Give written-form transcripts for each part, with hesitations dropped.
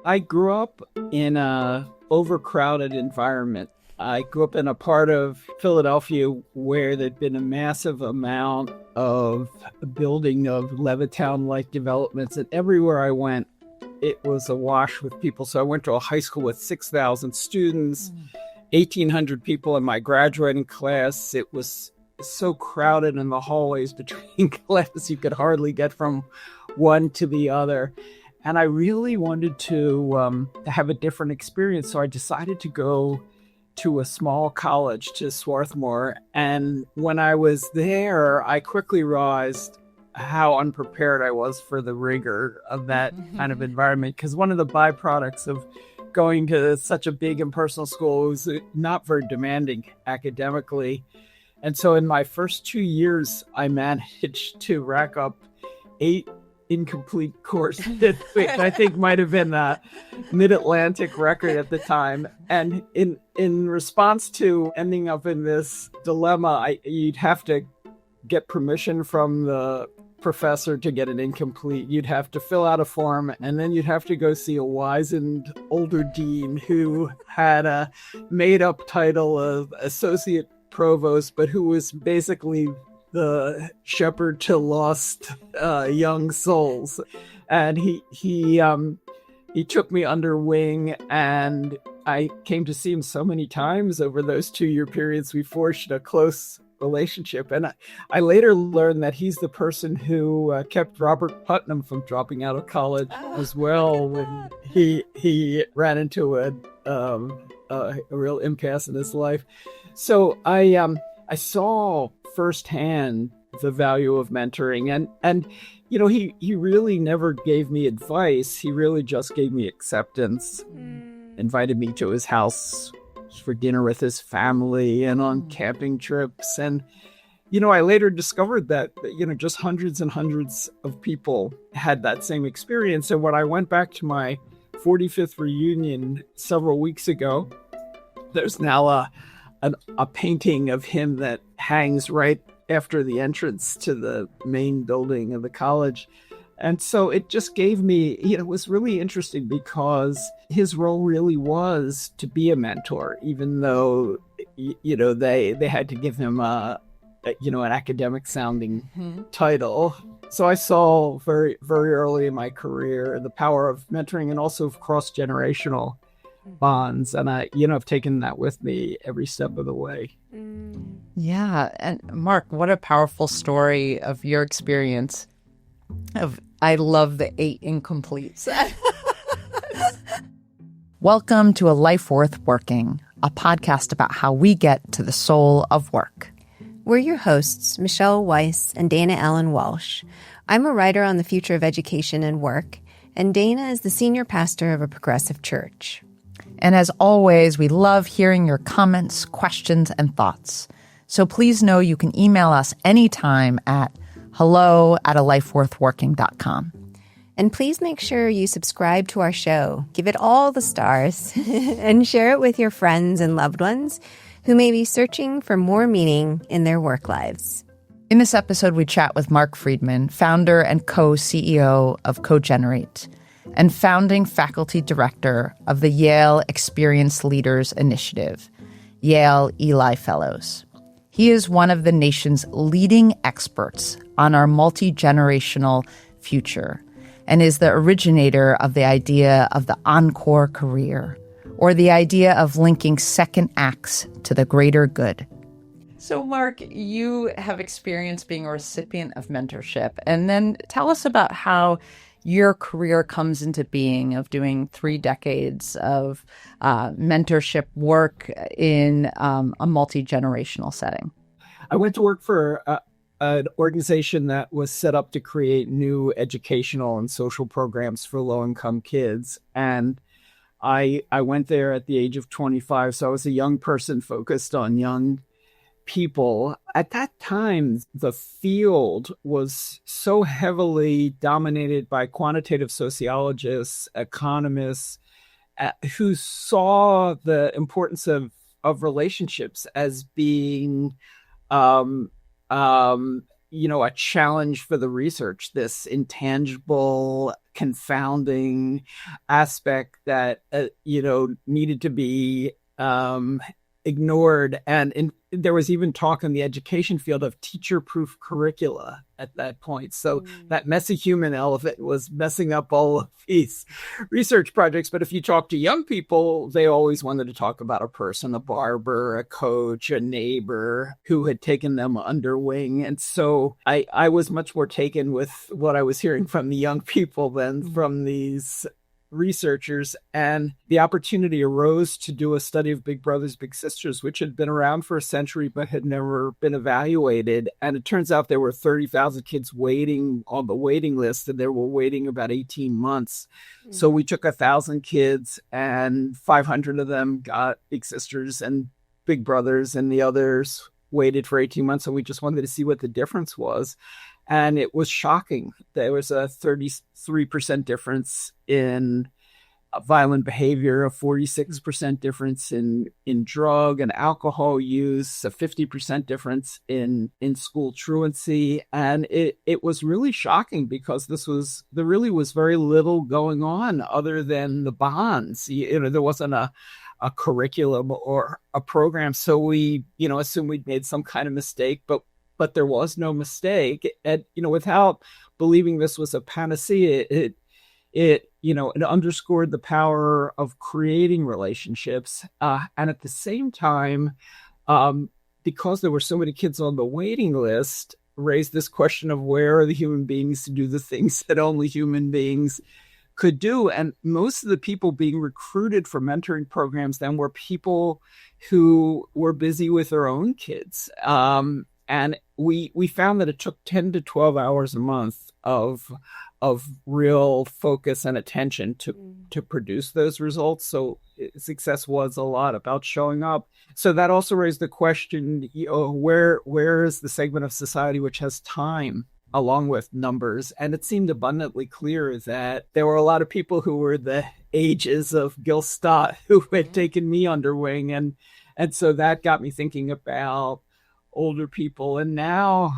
I grew up in a overcrowded environment. I grew up in a part of Philadelphia where there'd been a massive amount of building of Levittown-like developments, and everywhere I went, it was awash with people. So I went to a high school with 6,000 students, 1,800 people in my graduating class. It was so crowded in the hallways between classes, you could hardly get from one to the other. And I really wanted to have a different experience. So I decided to go to a small college, to Swarthmore. And when I was there, I quickly realized how unprepared I was for the rigor of that kind of environment. Because one of the byproducts of going to such a big impersonal school was not very demanding academically. And so in my first 2 years, I managed to rack up 8 incomplete courses, which I think might have been a mid-Atlantic record at the time. And in response to ending up in this dilemma, you'd have to get permission from the professor to get an incomplete. You'd have to fill out a form, and then you'd have to go see a wizened older dean who had a made-up title of associate provost, but who was basically the shepherd to lost young souls. And he took me under wing, and I came to see him so many times over those 2-year periods. We forged a close relationship. And I later learned that he's the person who kept Robert Putnam from dropping out of college as well when he ran into a real impasse in his life. So I saw firsthand the value of mentoring, and you know, he really never gave me advice. He really just gave me acceptance. Invited me to his house for dinner with his family and on camping trips. And you know, I later discovered that, you know, just hundreds and hundreds of people had that same experience. And when I went back to my 45th reunion several weeks ago, there's now a painting of him that hangs right after the entrance to the main building of the college. And so it just gave me, you know, it was really interesting because his role really was to be a mentor, even though, you know, they had to give him an academic sounding title. So I saw very, very early in my career the power of mentoring and also of cross-generational bonds. And I've taken that with me every step of the way. Yeah. And Marc, what a powerful story of your experience of, I love the 8 incompletes. Welcome to A Life Worth Working, a podcast about how we get to the soul of work. We're your hosts, Michelle Weiss and Dana Allen Walsh. I'm a writer on the future of education and work, and Dana is the senior pastor of a progressive church. And as always, we love hearing your comments, questions, and thoughts. So please know you can email us anytime at hello@alifeworthworking.com. And please make sure you subscribe to our show, give it all the stars, and share it with your friends and loved ones who may be searching for more meaning in their work lives. In this episode, we chat with Marc Freedman, founder and co-CEO of CoGenerate, and founding faculty director of the Yale Experienced Leaders Initiative, Yale Eli Fellows. He is one of the nation's leading experts on our multi-generational future and is the originator of the idea of the encore career, or the idea of linking second acts to the greater good. So, Marc, you have experience being a recipient of mentorship. And then tell us about how your career comes into being of doing 3 decades of mentorship work in a multi-generational setting. I went to work for an organization that was set up to create new educational and social programs for low-income kids. And I went there at the age of 25, so I was a young person focused on young people. At that time, the field was so heavily dominated by quantitative sociologists, economists, who saw the importance of relationships as being a challenge for the research, this intangible, confounding aspect that, needed to be ignored. And there was even talk in the education field of teacher-proof curricula at that point. So that messy human elephant was messing up all of these research projects. But if you talk to young people, they always wanted to talk about a person, a barber, a coach, a neighbor who had taken them under wing. And so I was much more taken with what I was hearing from the young people than from these researchers. And the opportunity arose to do a study of Big Brothers Big Sisters, which had been around for a century but had never been evaluated. And it turns out there were 30,000 kids waiting on the waiting list, and they were waiting about 18 months. So we took 1,000 kids, and 500 of them got Big Sisters and Big Brothers, and the others waited for 18 months. And we just wanted to see what the difference was. And it was shocking. There was a 33% difference in violent behavior, a 46% difference in drug and alcohol use, a 50% difference in school truancy. And it was really shocking because there really was very little going on other than the bonds. There wasn't a curriculum or a program. So we, assumed we'd made some kind of mistake, but there was no mistake. And, without believing this was a panacea, it underscored the power of creating relationships. And at the same time, because there were so many kids on the waiting list, raised this question of where are the human beings to do the things that only human beings could do. And most of the people being recruited for mentoring programs then were people who were busy with their own kids. And we found that it took 10 to 12 hours a month of real focus and attention to produce those results. So success was a lot about showing up. So that also raised the question, where is the segment of society which has time along with numbers? And it seemed abundantly clear that there were a lot of people who were the ages of Gil Stott who had taken me under wing. And so that got me thinking about older people. And now,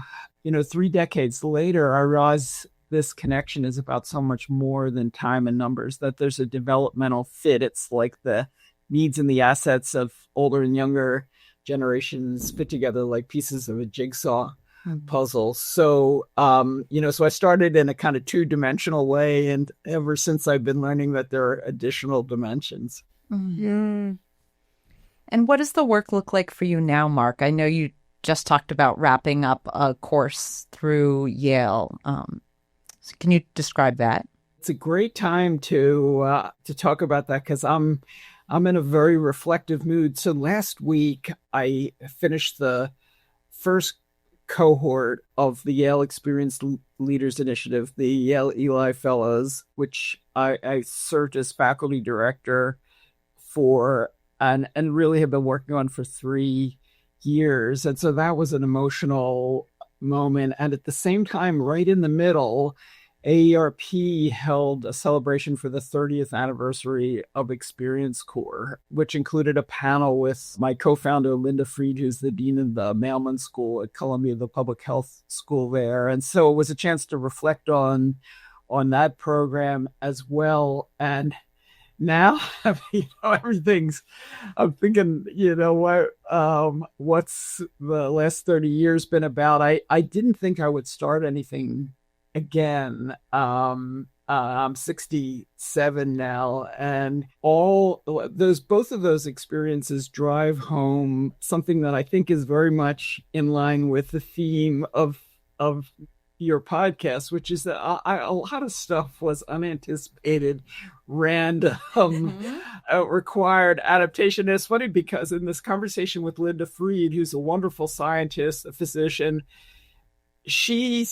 3 decades later, I realize this connection is about so much more than time and numbers, that there's a developmental fit. It's like the needs and the assets of older and younger generations fit together like pieces of a jigsaw puzzle. So, so I started in a kind of 2-dimensional way. And ever since I've been learning that there are additional dimensions. And what does the work look like for you now, Marc? I know you just talked about wrapping up a course through Yale. So can you describe that? It's a great time to talk about that because I'm in a very reflective mood. So last week I finished the first cohort of the Yale Experienced Leaders Initiative, the Yale Eli Fellows, which I served as faculty director for and really have been working on for 3 years. And so that was an emotional moment. And at the same time, right in the middle, AERP held a celebration for the 30th anniversary of Experience Corps, which included a panel with my co-founder, Linda Fried, who's the dean of the Mailman School at Columbia, the public health school there. And so it was a chance to reflect on that program as well. And now, everything's, I'm thinking, what's the last 30 years been about? I didn't think I would start anything again. I'm 67 now, and both of those experiences drive home something that I think is very much in line with the theme of your podcast, which is that a lot of stuff was unanticipated, random, required adaptation. And it's funny because in this conversation with Linda Fried, who's a wonderful scientist, a physician, she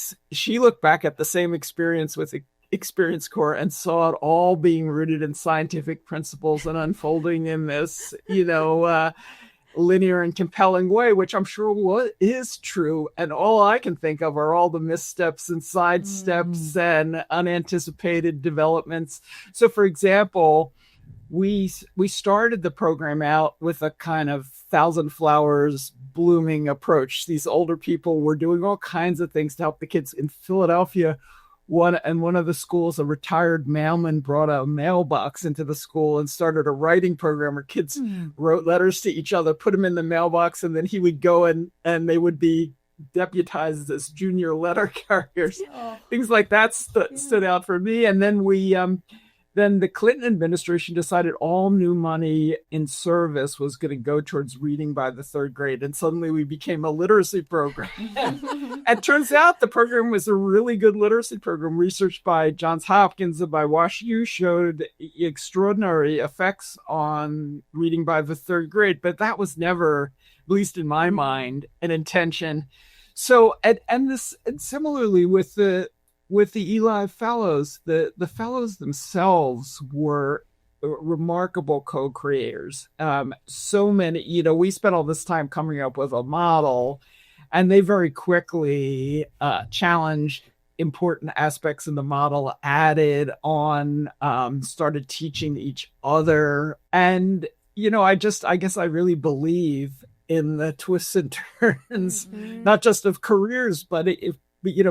looked back at the same experience with Experience Corps and saw it all being rooted in scientific principles and unfolding in this, linear and compelling way, which I'm sure is true. And all I can think of are all the missteps and sidesteps and unanticipated developments. So, for example, we started the program out with a kind of thousand flowers blooming approach. These older people were doing all kinds of things to help the kids. In Philadelphia, one of the schools, a retired mailman brought a mailbox into the school and started a writing program where kids wrote letters to each other, put them in the mailbox, and then he would go and they would be deputized as junior letter carriers. Things like that stood out for me. And then then the Clinton administration decided all new money in service was going to go towards reading by the third grade. And suddenly we became a literacy program. And it turns out the program was a really good literacy program. Research by Johns Hopkins and by WashU showed extraordinary effects on reading by the third grade. But that was never, at least in my mind, an intention. So, and similarly with the Eli Fellows, the Fellows themselves were remarkable co-creators. So many, we spent all this time coming up with a model, and they very quickly challenged important aspects in the model, added on, started teaching each other. And, I guess I really believe in the twists and turns, not just of careers, but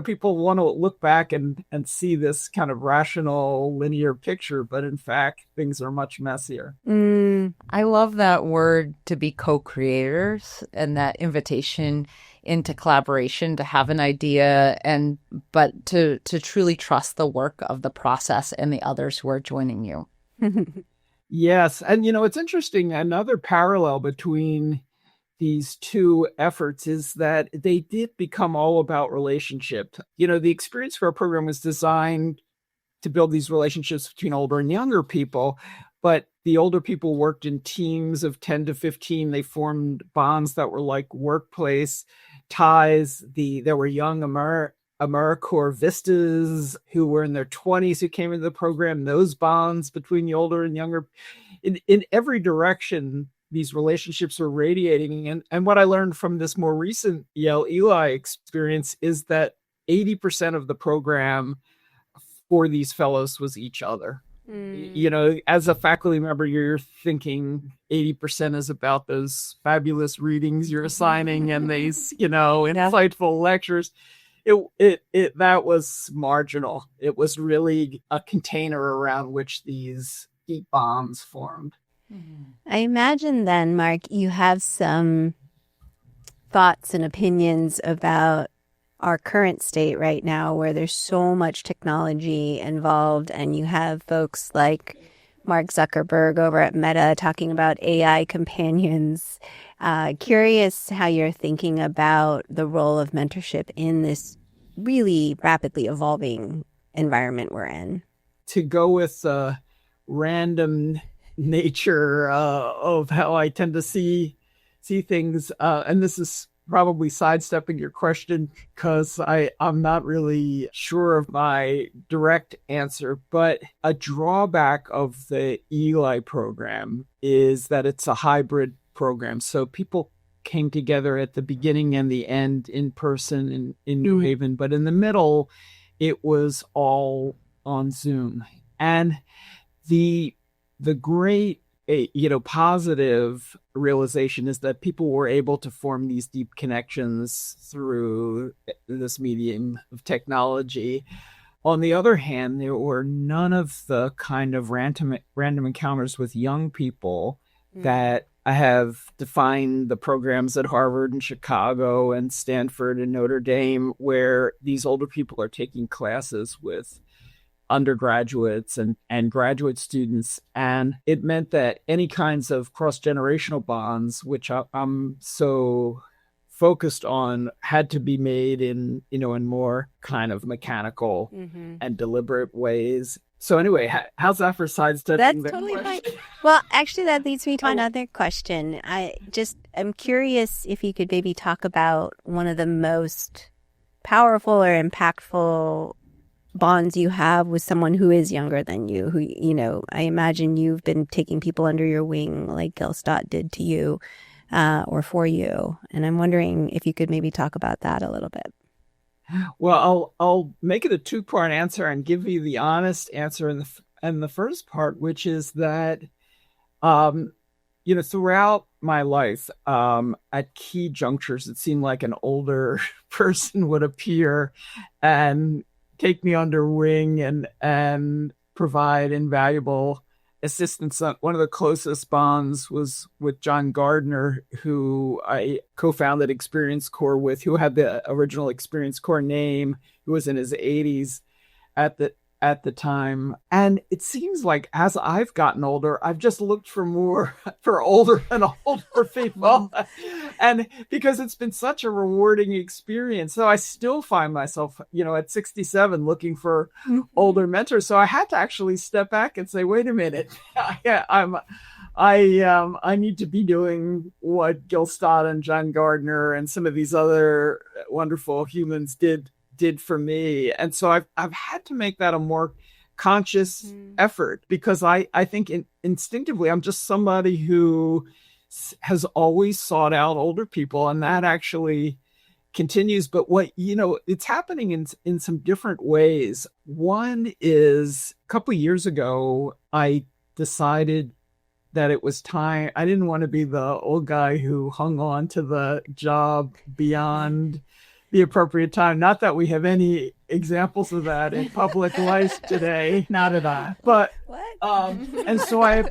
people want to look back and see this kind of rational, linear picture, but in fact, things are much messier. I love that word, to be co-creators, and that invitation into collaboration, to have an idea, but to truly trust the work of the process and the others who are joining you. Yes. And, it's interesting. Another parallel between these two efforts is that they did become all about relationship. The Experience Fair program was designed to build these relationships between older and younger people, but the older people worked in teams of 10 to 15. They formed bonds that were like workplace ties. There were young AmeriCorps Vistas who were in their 20s who came into the program. Those bonds between the older and younger, in every direction, these relationships are radiating. And what I learned from this more recent Yale Eli experience is that 80% of the program for these fellows was each other. As a faculty member, you're thinking 80% is about those fabulous readings you're assigning and these, insightful lectures. That was marginal. It was really a container around which these deep bonds formed. I imagine then, Marc, you have some thoughts and opinions about our current state right now, where there's so much technology involved, and you have folks like Mark Zuckerberg over at Meta talking about AI companions. Curious how you're thinking about the role of mentorship in this really rapidly evolving environment we're in. To go with random nature of how I tend to see things, and this is probably sidestepping your question because I'm not really sure of my direct answer, but a drawback of the Eli program is that it's a hybrid program. So people came together at the beginning and the end in person in New Haven, but in the middle, it was all on Zoom. And the great, positive realization is that people were able to form these deep connections through this medium of technology. On the other hand, there were none of the kind of random encounters with young people that have defined the programs at Harvard and Chicago and Stanford and Notre Dame, where these older people are taking classes with undergraduates and graduate students. And it meant that any kinds of cross-generational bonds, which I'm so focused on, had to be made in more kind of mechanical and deliberate ways. So anyway, how's that for sidestepping? That's totally fine. Well, actually, that leads me to another question. I'm curious if you could maybe talk about one of the most powerful or impactful bonds you have with someone who is younger than you, who, I imagine you've been taking people under your wing like Gil Stott did to you or for you. And I'm wondering if you could maybe talk about that a little bit. Well, I'll make it a two-part answer and give you the honest answer in the first part, which is that throughout my life, at key junctures, it seemed like an older person would appear and take me under wing and provide invaluable assistance. One of the closest bonds was with John Gardner, who I co-founded Experience Corps with, who had the original Experience Corps name, who was in his 80s at the time. And it seems like as I've gotten older, I've just looked for older and older people. And because it's been such a rewarding experience. So I still find myself, at 67 looking for older mentors. So I had to actually step back and say, wait a minute. I need to be doing what Gil Stott and John Gardner and some of these other wonderful humans did for me. And so I've had to make that a more conscious effort, because I think instinctively I'm just somebody who has always sought out older people, and that actually continues. But it's happening in some different ways. One is a couple of years ago, I decided that it was time. I didn't want to be the old guy who hung on to the job beyond the appropriate time. Not that we have any examples of that in public life today. Not at all. But and so I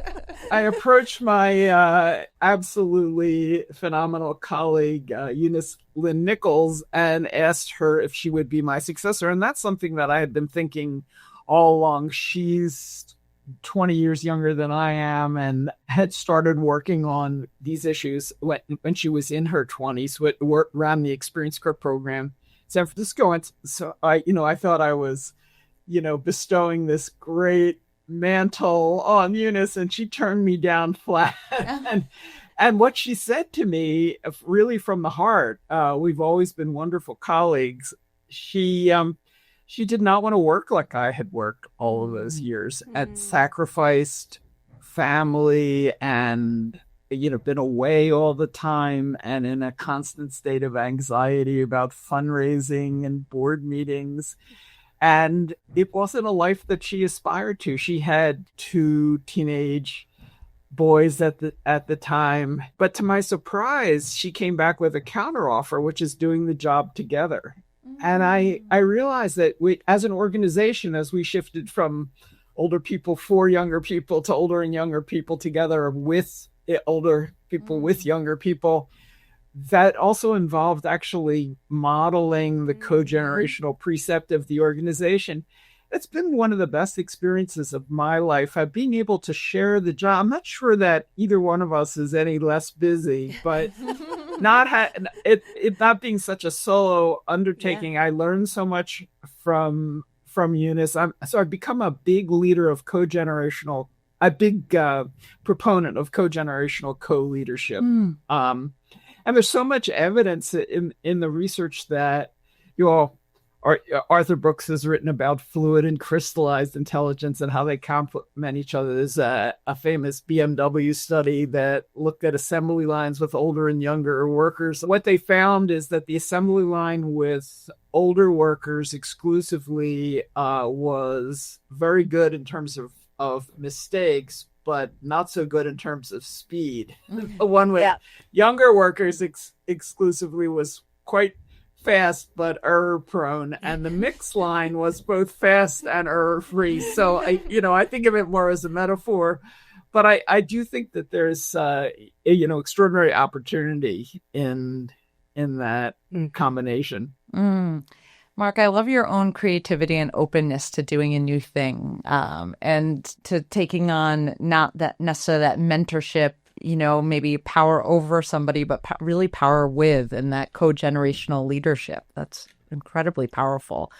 approached my absolutely phenomenal colleague Eunice Lynn Nichols and asked her if she would be my successor. And that's something that I had been thinking all along. She's 20 years younger than I am and had started working on these issues when she was in her 20s, ran the Experience Corps program in San Francisco. And so I thought I was, bestowing this great mantle on Eunice, and she turned me down flat. And what she said to me, really from the heart, we've always been wonderful colleagues. She did not want to work like I had worked all of those years, and sacrificed family and, been away all the time and in a constant state of anxiety about fundraising and board meetings. And it wasn't a life that she aspired to. She had 2 teenage boys at the time. But to my surprise, she came back with a counteroffer, which is doing the job together. And I realized that we, as an organization, as we shifted from older people for younger people to older and younger people together with older people with younger people, that also involved actually modeling the co-generational precept of the organization. It's been one of the best experiences of my life, being able to share the job. I'm not sure that either one of us is any less busy, but it not being such a solo undertaking. I learned so much from Eunice. So I've become a big leader of a big proponent of co-generational co-leadership. And there's so much evidence in the research that Arthur Brooks has written about fluid and crystallized intelligence and how they complement each other. There's a famous BMW study that looked at assembly lines with older and younger workers. What they found is that the assembly line with older workers exclusively was very good in terms of mistakes, but not so good in terms of speed. The one with younger workers exclusively was quite fast but error prone, and the mix line was both fast and error free. So I think of it more as a metaphor, but I do think that there's extraordinary opportunity in that combination. Marc, I love your own creativity and openness to doing a new thing, and to taking on not that necessarily that mentorship, maybe power over somebody, but really power with, and that co-generational leadership. That's incredibly powerful.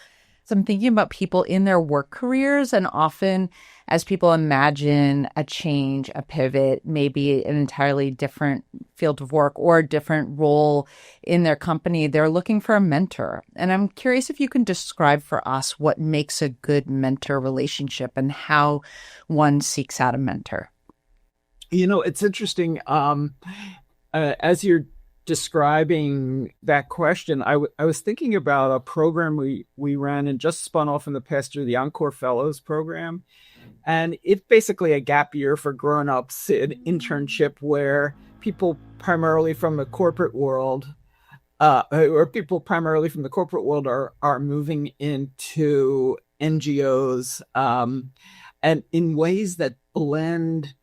So I'm thinking about people in their work careers, and often as people imagine a change, a pivot, maybe an entirely different field of work or a different role in their company, they're looking for a mentor. And I'm curious if you can describe for us what makes a good mentor relationship and how one seeks out a mentor. It's interesting. As you're describing that question, I was thinking about a program we ran and just spun off in the past year, the Encore Fellows program. And it's basically a gap year for grown-ups, an internship where people primarily from the corporate world, or people primarily from the corporate world are moving into NGOs, and in ways that blend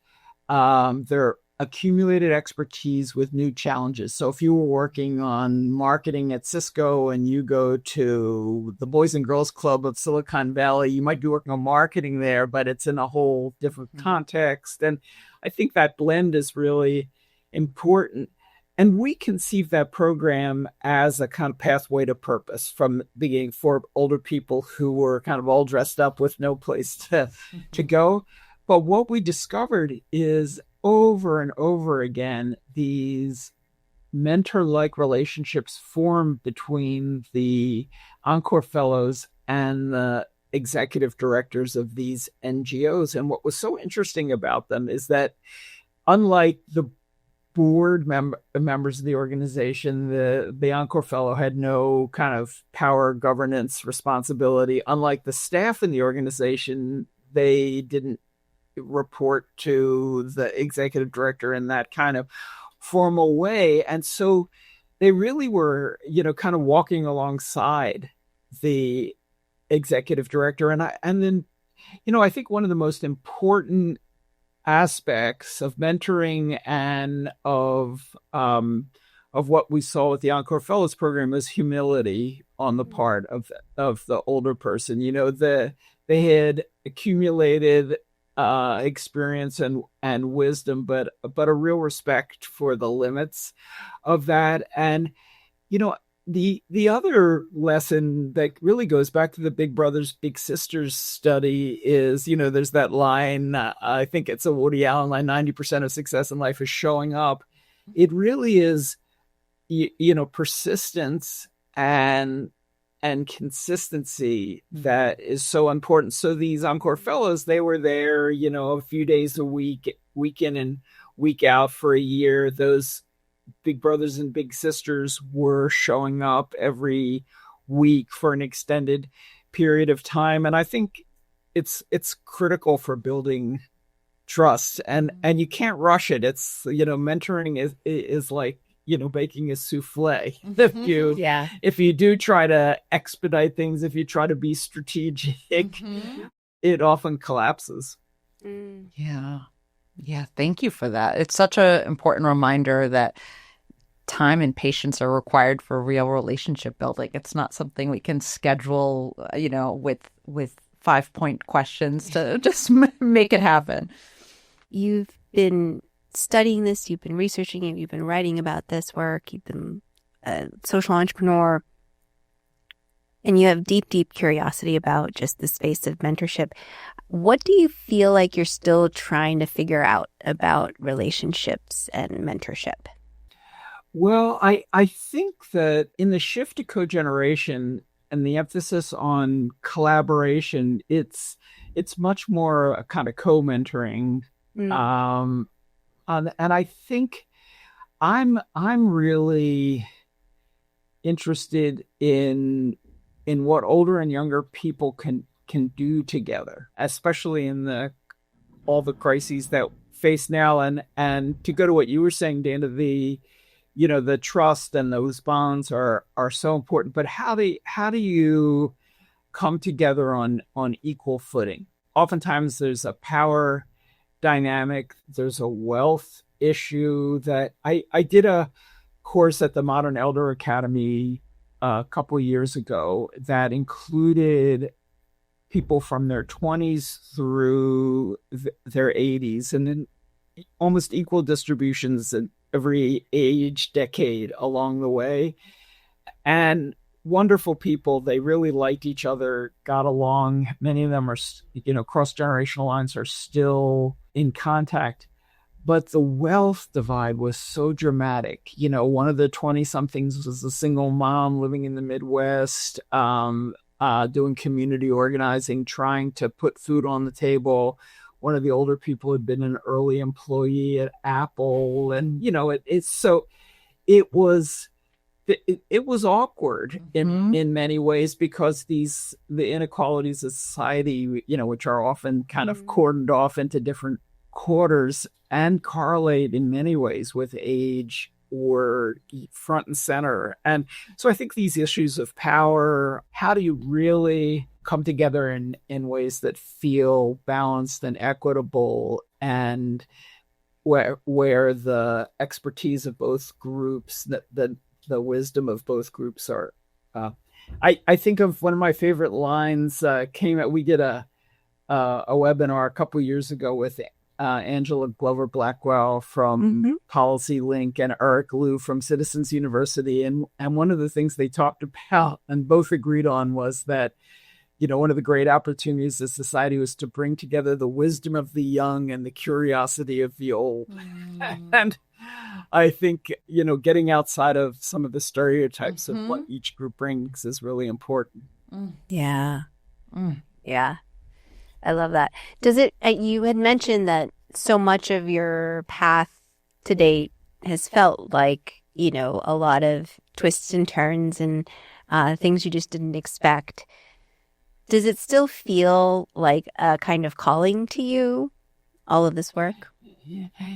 their accumulated expertise with new challenges. So if you were working on marketing at Cisco and you go to the Boys and Girls Club of Silicon Valley, you might be working on marketing there, but it's in a whole different context. And I think that blend is really important. And we conceive that program as a kind of pathway to purpose from the beginning for older people who were kind of all dressed up with no place to go. But what we discovered is over and over again, these mentor-like relationships form between the Encore Fellows and the executive directors of these NGOs. And what was so interesting about them is that unlike the board members of the organization, the Encore Fellow had no kind of power, governance, responsibility. Unlike the staff in the organization, they didn't report to the executive director in that kind of formal way. And so they really were, kind of walking alongside the executive director. And then, I think one of the most important aspects of mentoring and of what we saw with the Encore Fellows program is humility on the part of the older person. They had accumulated experience and wisdom, but a real respect for the limits of that. And the other lesson that really goes back to the Big Brothers Big Sisters study is, there's that line, I think it's a Woody Allen line, 90% of success in life is showing up. It really is persistence and consistency that is so important. So these Encore Fellows, they were there, a few days a week, week in and week out for a year. Those Big Brothers and Big Sisters were showing up every week for an extended period of time. And I think it's critical for building trust, and you can't rush it. It's, mentoring is like, baking a souffle. If you do try to expedite things, if you try to be strategic, it often collapses. Yeah. Thank you for that. It's such an important reminder that time and patience are required for real relationship building. It's not something we can schedule, with 5-point questions to just make it happen. You've been studying this, you've been researching it, you've been writing about this work, you've been a social entrepreneur, and you have deep, deep curiosity about just the space of mentorship. What do you feel like you're still trying to figure out about relationships and mentorship? Well, I think that in the shift to co-generation and the emphasis on collaboration, it's much more a kind of co-mentoring. And I think I'm really interested in what older and younger people can do together, especially in all the crises that face now. And to go to what you were saying, Dana, the trust and those bonds are so important. But how do you come together on equal footing? Oftentimes there's a power dynamic, there's a wealth issue. That I did a course at the Modern Elder Academy a couple of years ago that included people from their 20s through their 80s, and then almost equal distributions in every age decade along the way. And wonderful people. They really liked each other, got along. Many of them are, cross-generational lines are still in contact. But the wealth divide was so dramatic. One of the 20-somethings was a single mom living in the Midwest, doing community organizing, trying to put food on the table. One of the older people had been an early employee at Apple. And, it was it was awkward in many ways because the inequalities of society, which are often kind of cordoned off into different quarters and correlate in many ways with age or front and center. And so I think these issues of power, how do you really come together in ways that feel balanced and equitable, and where the expertise of both groups, the wisdom of both groups are. I think of one of my favorite lines we did a webinar a couple years ago with Angela Glover Blackwell from Policy Link and Eric Liu from Citizens University. And one of the things they talked about and both agreed on was that, one of the great opportunities of society was to bring together the wisdom of the young and the curiosity of the old. And I think, getting outside of some of the stereotypes of what each group brings is really important. Yeah. Yeah. I love that. You had mentioned that so much of your path to date has felt like, a lot of twists and turns and things you just didn't expect. Does it still feel like a kind of calling to you, all of this work?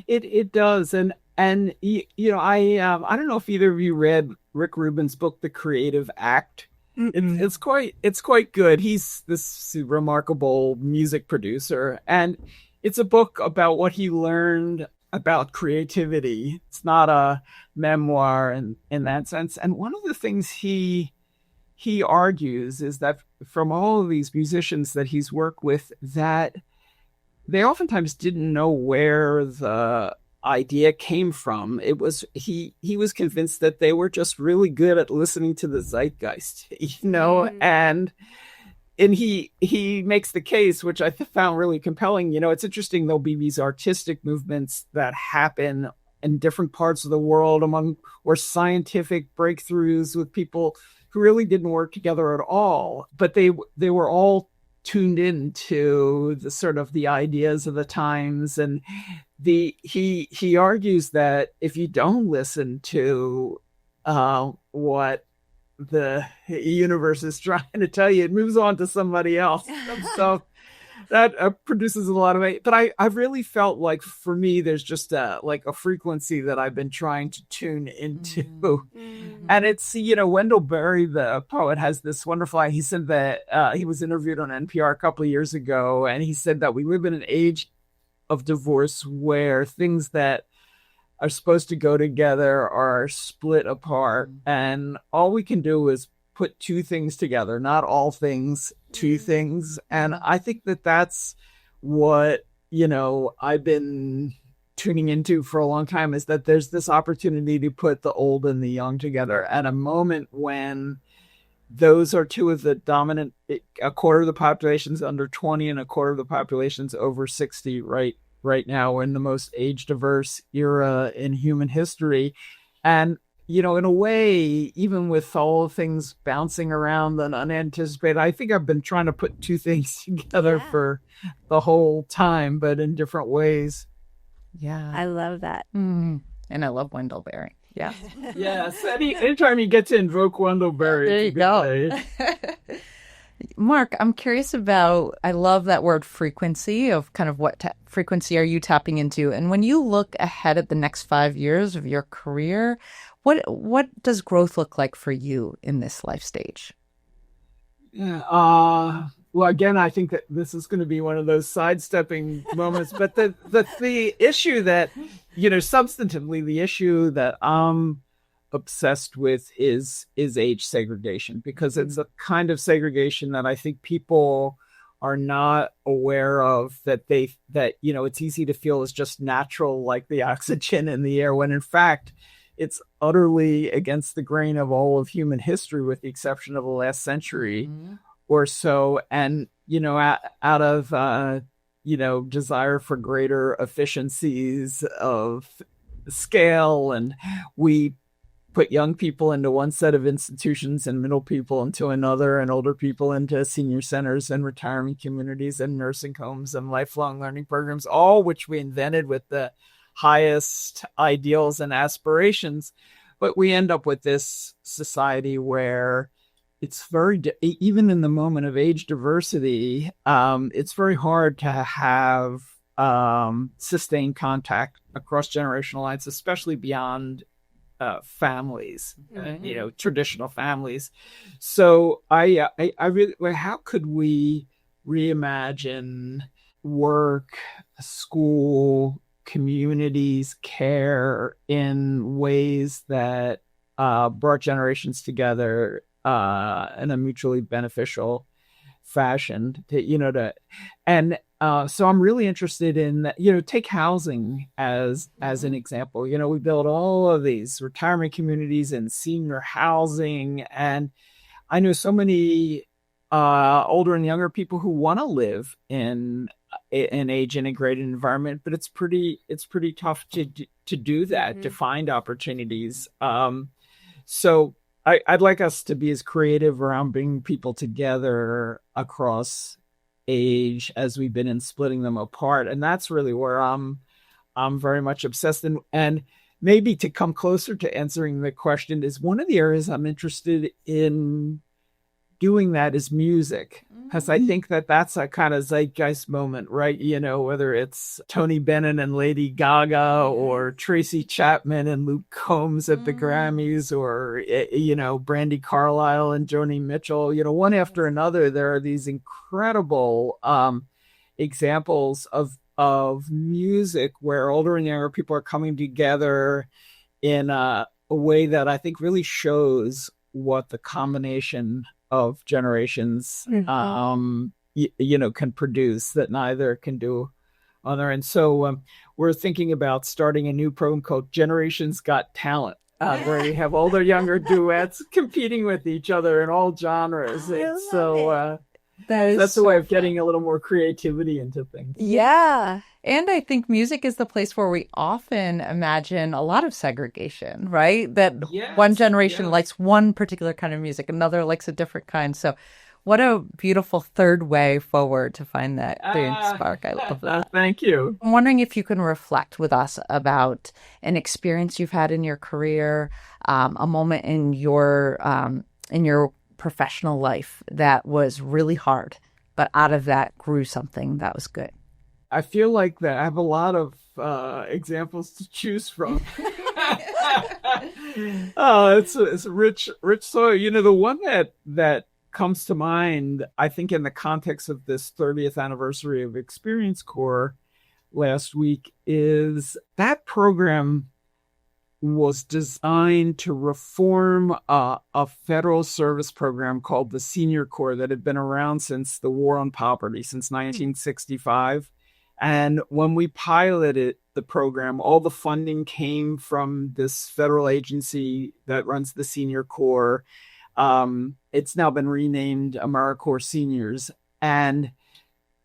It does. And I don't know if either of you read Rick Rubin's book, The Creative Act. It's quite good. He's this remarkable music producer, and it's a book about what he learned about creativity. It's not a memoir in that sense. And one of the things he argues is that from all of these musicians that he's worked with, that they oftentimes didn't know where the idea came from. It was he was convinced that they were just really good at listening to the zeitgeist, and he makes the case, which I found really compelling. It's interesting, there'll be these artistic movements that happen in different parts of the world or scientific breakthroughs with people who really didn't work together at all, but they were all tuned into the sort of the ideas of the times. And he argues that if you don't listen to what the universe is trying to tell you, it moves on to somebody else. So that produces a lot of it. But I've really felt like, for me, there's just a frequency that I've been trying to tune into. And it's, Wendell Berry, the poet, has this wonderful line. He said that he was interviewed on NPR a couple of years ago, and he said that we live in an age of divorce where things that are supposed to go together are split apart, and all we can do is put two things together, not all things, two things. And I think that that's what, I've been tuning into for a long time, is that there's this opportunity to put the old and the young together at a moment when those are two of the dominant, a quarter of the population's under 20 and a quarter of the population's over 60 right now. We're in the most age diverse era in human history. And in a way, even with all things bouncing around and unanticipated, I think I've been trying to put two things together for the whole time, but in different ways. Yeah. I love that. And I love Wendell Berry. Yeah. Yes. Anytime you get to invoke Wendell Berry. There you go. Marc, I'm curious about, I love that word frequency, of kind of what frequency are you tapping into? And when you look ahead at the next 5 years of your career, what does growth look like for you in this life stage? Yeah. Well, again, I think that this is going to be one of those sidestepping moments. But the issue that, substantively, the issue that I'm obsessed with is age segregation, because it's a kind of segregation that I think people are not aware of, that it's easy to feel is just natural, like the oxygen in the air, when in fact it's utterly against the grain of all of human history, with the exception of the last century or so. And, out of, desire for greater efficiencies of scale, and we put young people into one set of institutions and middle people into another, and older people into senior centers and retirement communities and nursing homes and lifelong learning programs, all which we invented with the highest ideals and aspirations. But we end up with this society where it's even in the moment of age diversity, it's very hard to have sustained contact across generational lines, especially beyond families, traditional families. So I really, well, how could we reimagine work, school, communities, care in ways that brought generations together in a mutually beneficial fashion so I'm really interested in take housing as an example. We build all of these retirement communities and senior housing, and I know so many older and younger people who want to live in an age integrated environment, but it's pretty tough to do that, to find opportunities. So I'd like us to be as creative around bringing people together across age as we've been in splitting them apart. And that's really where I'm very much obsessed. And maybe to come closer to answering the question is one of the areas I'm interested in doing that is music, because I think that's a kind of zeitgeist moment, right? Whether it's Tony Bennett and Lady Gaga or Tracy Chapman and Luke Combs at the Grammys, or, Brandy Carlisle and Joni Mitchell, one after another, there are these incredible examples of music where older and younger people are coming together in a way that I think really shows what the combination of generations, can produce that neither can do on their end. So we're thinking about starting a new program called Generations Got Talent, where we have older, younger duets competing with each other in all genres. That's a way of getting a little more creativity into things. Yeah. And I think music is the place where we often imagine a lot of segregation, right? That one generation likes one particular kind of music, another likes a different kind. So what a beautiful third way forward to find that spark. I love that. Thank you. I'm wondering if you can reflect with us about an experience you've had in your career, a moment in your professional life that was really hard, but out of that grew something that was good. I feel like that I have a lot of examples to choose from. It's a rich soil. The one that comes to mind, I think, in the context of this 30th anniversary of Experience Corps last week, is that program was designed to reform a federal service program called the Senior Corps that had been around since the War on Poverty, since 1965. And when we piloted the program, all the funding came from this federal agency that runs the Senior Corps. It's now been renamed AmeriCorps Seniors. And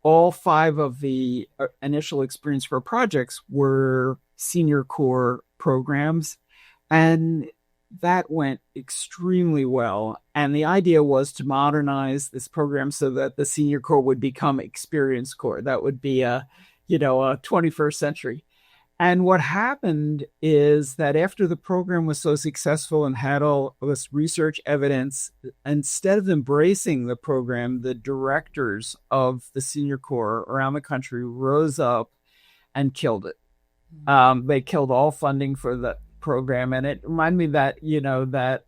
all 5 of the initial Experience Corps projects were Senior Corps programs. And that went extremely well. And the idea was to modernize this program so that the Senior Corps would become Experience Corps. That would be a 21st century. And what happened is that after the program was so successful and had all this research evidence, instead of embracing the program, the directors of the Senior Corps around the country rose up and killed it. They killed all funding for the program. And it reminded me that, that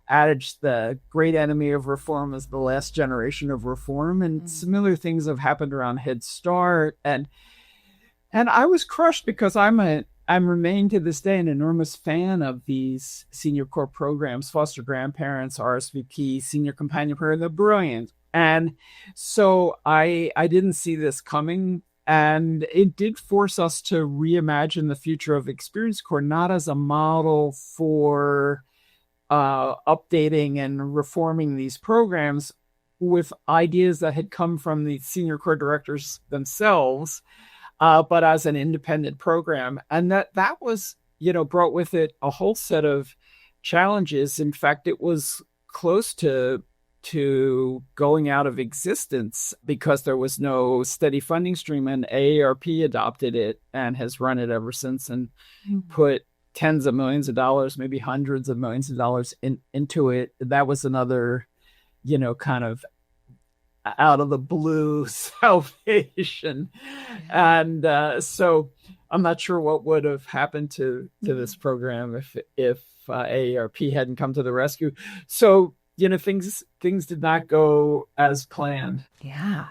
adage, the great enemy of reform is the last generation of reform. And similar things have happened around Head Start. And I was crushed because I'm remain to this day an enormous fan of these Senior Corps programs, foster grandparents, RSVP, Senior Companion Program. They're brilliant. And so I didn't see this coming. And it did force us to reimagine the future of Experience Corps, not as a model for updating and reforming these programs with ideas that had come from the Senior Corps directors themselves, but as an independent program. And that was, brought with it a whole set of challenges. In fact, it was close to going out of existence because there was no steady funding stream, and AARP adopted it and has run it ever since and put tens of millions of dollars, maybe hundreds of millions of dollars into it. That was another, kind of out of the blue salvation. And so I'm not sure what would have happened to this program if AARP hadn't come to the rescue. So, things did not go as planned. Yeah.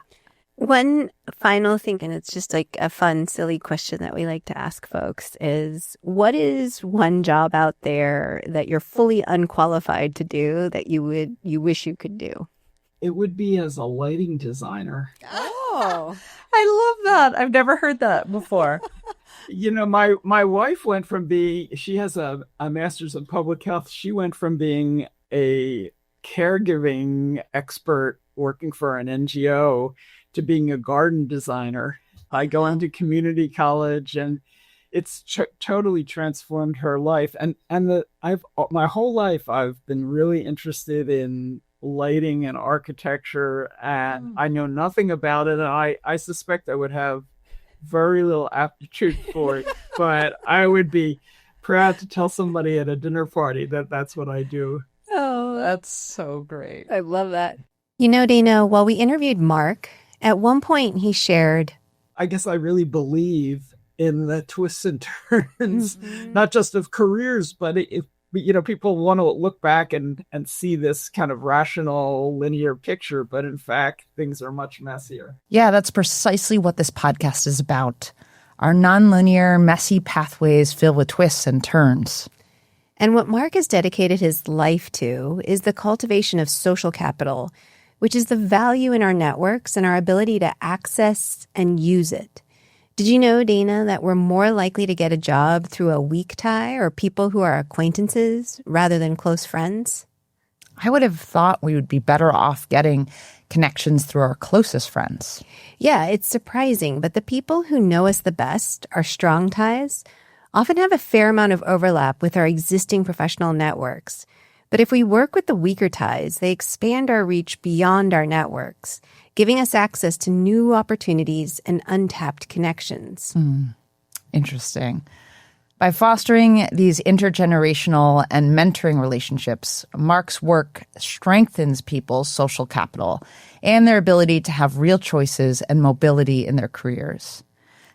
One final thing, and it's just like a fun, silly question that we like to ask folks is, what is one job out there that you're fully unqualified to do that you wish you could do? It would be as a lighting designer. Oh, I love that. I've never heard that before. My wife went from she has a master's in public health. She went from being a caregiving expert working for an NGO to being a garden designer. I go into community college, and it's totally transformed her life. And my whole life I've been really interested in lighting and architecture, and I know nothing about it. And I suspect I would have very little aptitude for it, but I would be proud to tell somebody at a dinner party that that's what I do. Oh, That's so great. I love that. Dana, while we interviewed Marc, at one point he shared, I guess I really believe in the twists and turns, not just of careers, but people want to look back and see this kind of rational, linear picture, but in fact, things are much messier. Yeah, that's precisely what this podcast is about. Our nonlinear, messy pathways filled with twists and turns. and what Marc has dedicated his life to is the cultivation of social capital, which is the value in our networks and our ability to access and use it. Did you know, Dana, that we're more likely to get a job through a weak tie or people who are acquaintances rather than close friends? I would have thought we would be better off getting connections through our closest friends. Yeah, it's surprising, but the people who know us the best, our strong ties, often have a fair amount of overlap with our existing professional networks. But if we work with the weaker ties, they expand our reach beyond our networks, giving us access to new opportunities and untapped connections. Interesting. By fostering these intergenerational and mentoring relationships, Marc's work strengthens people's social capital and their ability to have real choices and mobility in their careers.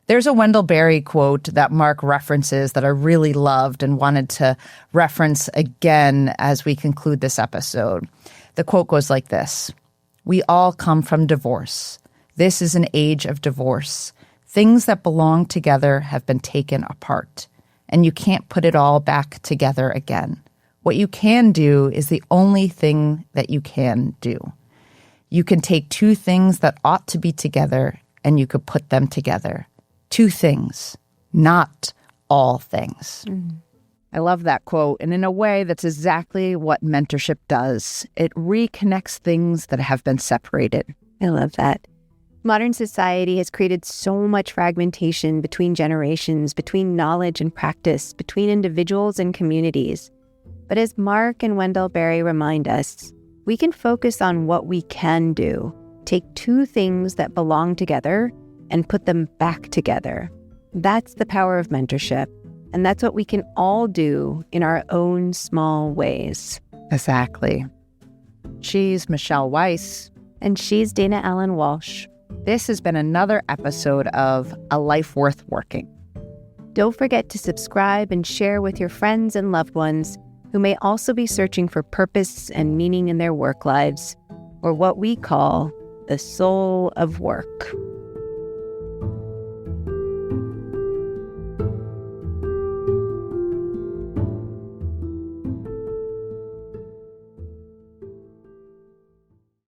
There's a Wendell Berry quote that Marc references that I really loved and wanted to reference again as we conclude this episode. The quote goes like this: "We all come from divorce. This is an age of divorce. Things that belong together have been taken apart, and you can't put it all back together again. What you can do is the only thing that you can do. You can take two things that ought to be together, and you could put them together. Two things, not all things." I love that quote. And in a way, that's exactly what mentorship does. It reconnects things that have been separated. I love that. Modern society has created so much fragmentation between generations, between knowledge and practice, between individuals and communities. But as Marc and Wendell Berry remind us, we can focus on what we can do. Take two things that belong together and put them back together. That's the power of mentorship. And that's what we can all do in our own small ways. Exactly. She's Michelle Weiss. And she's Dana Allen Walsh. This has been another episode of A Life Worth Working. Don't forget to subscribe and share with your friends and loved ones who may also be searching for purpose and meaning in their work lives, or what we call the soul of work.